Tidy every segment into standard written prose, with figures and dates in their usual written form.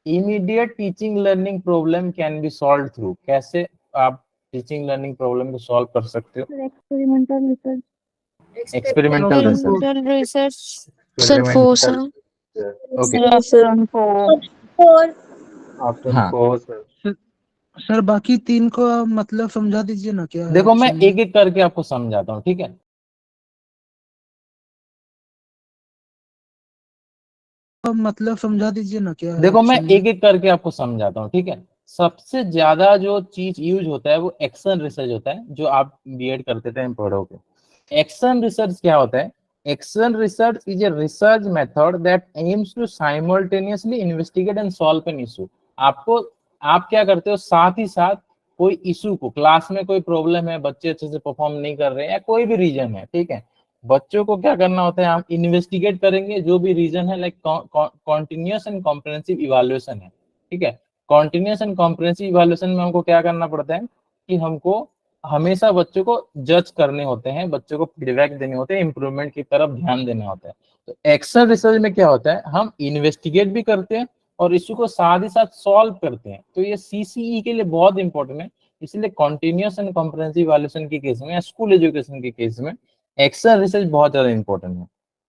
Immediate teaching learning problem can be solve through, कैसे आप teaching learning problem को solve कर सकते हो? Experimental research. Experimental research. Research sir experimental, okay. Option four. हाँ sir बाकी तीन को मतलब समझा दीजिए ना, क्या है देखो मैं actually? एक एक करके आपको समझाता हूँ, ठीक है। मतलब समझा दीजिए ना, क्या है देखो मैं actually? एक एक करके आपको समझाता हूँ, ठीक है। सबसे ज्यादा जो चीज यूज होता है वो एक्शन रिसर्च होता है, जो आप बीएड करते टाइम पढ़ोगे। एक्शन रिसर्च क्या होता है? Action research is a research method that aims to simultaneously investigate and solve an issue. आपको, आप क्या करते हो, साथ ही साथ कोई इशू को, क्लास में कोई प्रॉब्लम है, बच्चे अच्छे से परफॉर्म नहीं कर रहे हैं या कोई भी रीजन है, ठीक है, बच्चों को क्या करना होता है, हम इन्वेस्टिगेट करेंगे जो भी रीजन है, like continuous and comprehensive evaluation है, ठीक है। कॉन्टिन्यूस एंड कॉम्प्रिहेंसिव इवैल्यूएशन में हमको क्या करना पड़ता है कि हमको हमेशा बच्चों को जज करने होते हैं, बच्चों को फीडबैक देने होते हैं, इंप्रूवमेंट की तरफ ध्यान देना होता है। तो एक्शन रिसर्च में क्या होता है, हम इन्वेस्टिगेट भी करते हैं और इशू को साथ ही साथ सॉल्व करते हैं। तो ये सीसीई के लिए बहुत इंपॉर्टेंट है। इसलिए कॉन्टिन्यूस एंड कॉम्प्रिहेंसिव इवैल्यूएशन के केस में या स्कूल एजुकेशन के केस में एक्शन रिसर्च बहुत ज्यादा इंपॉर्टेंट है,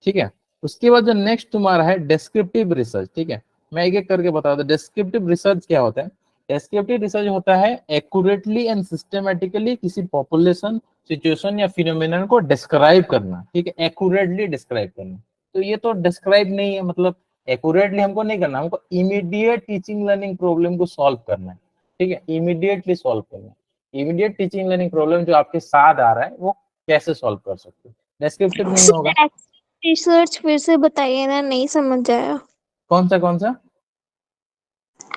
ठीक है। उसके बाद जो नेक्स्ट तुम्हारा है डिस्क्रिप्टिव रिसर्च, ठीक है। मैं एक एक करके बता दूं डिस्क्रिप्टिव रिसर्च क्या होता है। डिस्क्रिप्टिव रिसर्च होता है एक्यूरेटली एंड सिस्टमेटिकली किसी पॉपुलेशन, सिचुएशन या फिनोमिनन को डिस्क्राइब करना, ठीक है, एक्यूरेटली डिस्क्राइब करना। तो ये तो डिस्क्राइब नहीं है, मतलब एक्यूरेटली हमको नहीं करना, हमको इमीडिएट टीचिंग लर्निंग प्रॉब्लम को सॉल्व करना है, ठीक है, इमीडिएटली सॉल्व करना है। इमीडिएट टीचिंग लर्निंग प्रॉब्लम जो आपके साथ आ रहा है वो कैसे सॉल्व कर सकते हो, डिस्क्रिप्टिव नहीं होगा। रिसर्च फिर से बताइए ना, नहीं समझ आया। कौन सा कौन सा?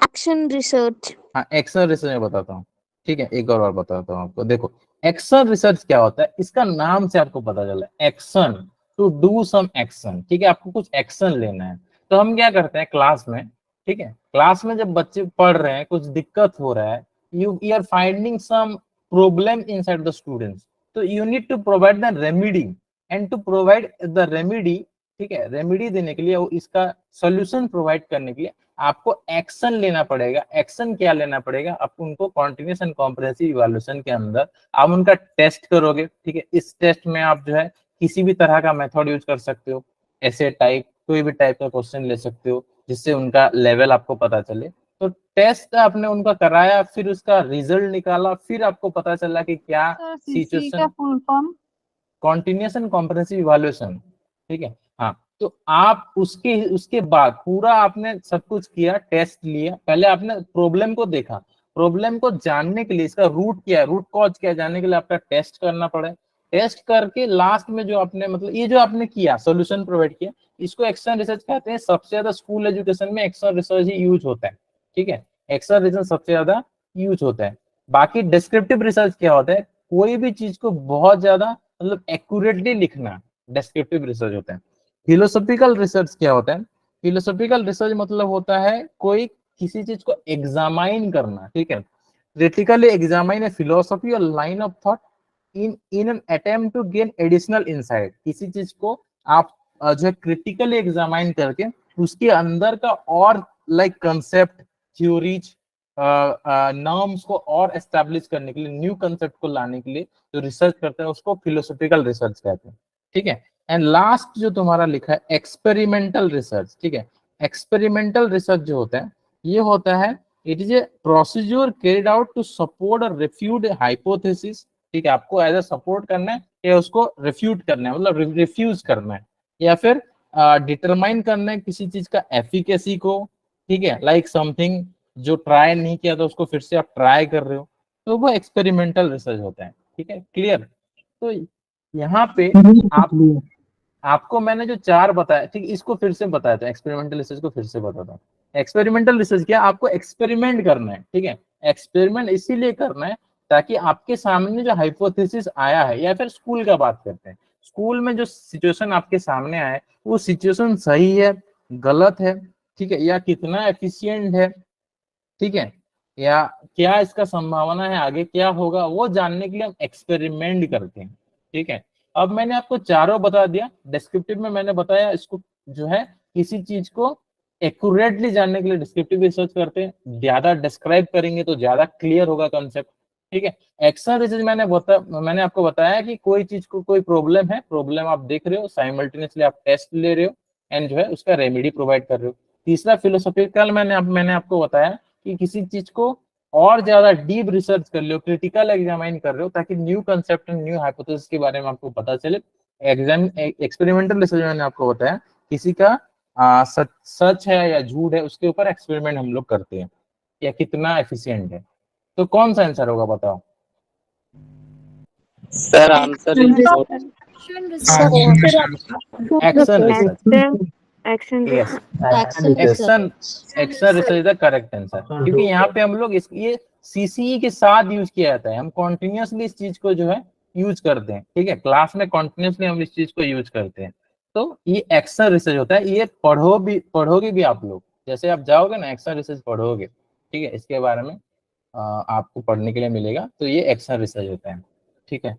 Action research. हाँ एक्शन रिसर्च में बताता हूँ, ठीक है, एक और बार बताता हूँ आपको। देखो एक्शन रिसर्च क्या होता है, इसका नाम से आपको पता चला, action, to do some action, ठीक है, आपको कुछ एक्शन लेना है। तो हम क्या करते हैं क्लास में, ठीक है, क्लास में जब बच्चे पढ़ रहे हैं, कुछ दिक्कत हो रहा है, you are finding some problem inside the students, तो you need to provide the remedy, and to provide the remedy, ठीक है, रेमेडी देने के लिए, वो इसका सोल्यूशन प्रोवाइड करने के लिए आपको एक्शन लेना पड़ेगा। एक्शन क्या लेना पड़ेगा, आप उनको कॉन्टिन्यूस एंड कॉम्प्रिहेंसिव इवैल्यूएशन के अंदर आप उनका टेस्ट करोगे, ठीक है। इस टेस्ट में आप जो है किसी भी तरह का मेथड यूज कर सकते हो, ऐसे टाइप कोई भी टाइप का क्वेश्चन ले सकते हो जिससे उनका लेवल आपको पता चले। तो टेस्ट आपने उनका कराया, फिर उसका रिजल्ट निकाला, फिर आपको पता चला कि क्या situation, full form. Continuous and comprehensive evaluation, ठीक है। हाँ तो आप उसके उसके बाद पूरा आपने सब कुछ किया, टेस्ट लिया, पहले आपने प्रॉब्लम को देखा, प्रॉब्लम को जानने के लिए, इसका रूट क्या है, रूट कॉज क्या है, जानने के लिए आपका टेस्ट करना पड़े। टेस्ट करके लास्ट में जो आपने, मतलब ये जो आपने किया, सॉल्यूशन प्रोवाइड किया, इसको एक्शन रिसर्च कहते हैं। सबसे ज्यादा स्कूल एजुकेशन में एक्शन रिसर्च ही यूज होता है, ठीक है, एक्शन रिसर्च सबसे ज्यादा यूज होता है। बाकी डिस्क्रिप्टिव रिसर्च क्या होता है, कोई भी चीज को बहुत ज्यादा मतलब एक्यूरेटली लिखना, डिस्क्रिप्टिव रिसर्च होता है। फिलोसॉफिकल रिसर्च क्या होता है, फिलोसॉफिकल रिसर्च मतलब होता है कोई किसी चीज को एग्जामाइन करना, ठीक है, क्रिटिकली एग्जामाइन ए फिलोसफी और line of thought in an attempt to gain additional insight. किसी चीज को आप जो है क्रिटिकली एग्जामाइन करके उसके अंदर का और लाइक कंसेप्ट, थ्योरीज, नॉर्म्स को और एस्टेब्लिश करने के लिए, न्यू कंसेप्ट को लाने के लिए जो रिसर्च करते हैं उसको फिलोसॉफिकल रिसर्च कहते हैं, ठीक है। एंड लास्ट जो तुम्हारा लिखा है एक्सपेरिमेंटल रिसर्च, ठीक है। एक्सपेरिमेंटल रिसर्च जो होता है, ये होता है it is a procedure carried out to support और रिफ्यूट हाइपोथेसिस, ठीक है, आपको एज ए सपोर्ट करना है या उसको रिफ्यूट करना है, मतलब रिफ्यूज करना है, या फिर डिटरमाइन करना है किसी चीज का एफिकेसी को, ठीक है, लाइक समथिंग जो ट्राई नहीं किया था उसको फिर से आप ट्राई कर रहे हो, तो वो एक्सपेरिमेंटल रिसर्च होता है, ठीक है, क्लियर। तो यहाँ पे आप, आपको मैंने जो चार बताया, ठीक, इसको फिर से बताया था, एक्सपेरिमेंटल रिसर्च को फिर से बताता हूँ। एक्सपेरिमेंटल रिसर्च क्या, आपको एक्सपेरिमेंट करना है, ठीक है, एक्सपेरिमेंट इसीलिए करना है ताकि आपके सामने जो हाइपोथेसिस आया है, या फिर स्कूल का बात करते हैं, स्कूल में जो सिचुएशन आपके सामने आया है वो सिचुएशन सही है, गलत है, ठीक है, या कितना एफिशिएंट है, ठीक है, या क्या इसका संभावना है आगे क्या होगा, वो जानने के लिए हम एक्सपेरिमेंट करते हैं, ठीक है। अब मैंने आपको चारों बता दिया, डिस्क्रिप्टिव में मैंने बताया इसको जो है किसी चीज को एक्यूरेटली जानने के लिए डिस्क्रिप्टिव रिसर्च करते हैं, ज्यादा डिस्क्राइब करेंगे तो ज्यादा क्लियर होगा कॉन्सेप्ट, ठीक है। एक्शन रिसर्च मैंने आपको बताया कि कोई चीज को कोई प्रॉब्लम है, प्रॉब्लम आप देख रहे हो, साइमल्टेनियसली आप टेस्ट ले रहे हो एंड जो है उसका रेमेडी प्रोवाइड कर रहे हो। तीसरा फिलोसॉफिकल मैंने आपको बताया कि किसी चीज को और ज्यादा डीप रिसर्च कर लो, क्रिटिकल एग्जामाइन कर रहे हो, ताकि new concept and new hypothesis के बारे में आपको पता चले। एक्सपेरिमेंटल रिसर्च मैंने आपको बताया किसी का सच है या झूठ है उसके ऊपर एक्सपेरिमेंट हम लोग करते हैं, या कितना एफिशिएंट है। तो कौन सा आंसर होगा बताओ? Sir answer action research. Action yes, action research is the correct answer, क्योंकि यहाँ पे हम लोग ये सीसीई के साथ यूज किया जाता है। हम कॉन्टिन्यूसली इस चीज को जो है यूज करते हैं, ठीक है, क्लास में कॉन्टिन्यूसली हम इस चीज को यूज करते हैं। तो ये एक्शन रिसर्च होता है, ये पढ़ोगे भी आप लोग, जैसे आप जाओगे ना एक्शन रिसर्च पढ़ोगे, ठीक है, इसके बारे में आपको पढ़ने के लिए मिलेगा। तो ये एक्शन रिसर्च होता है, ठीक है।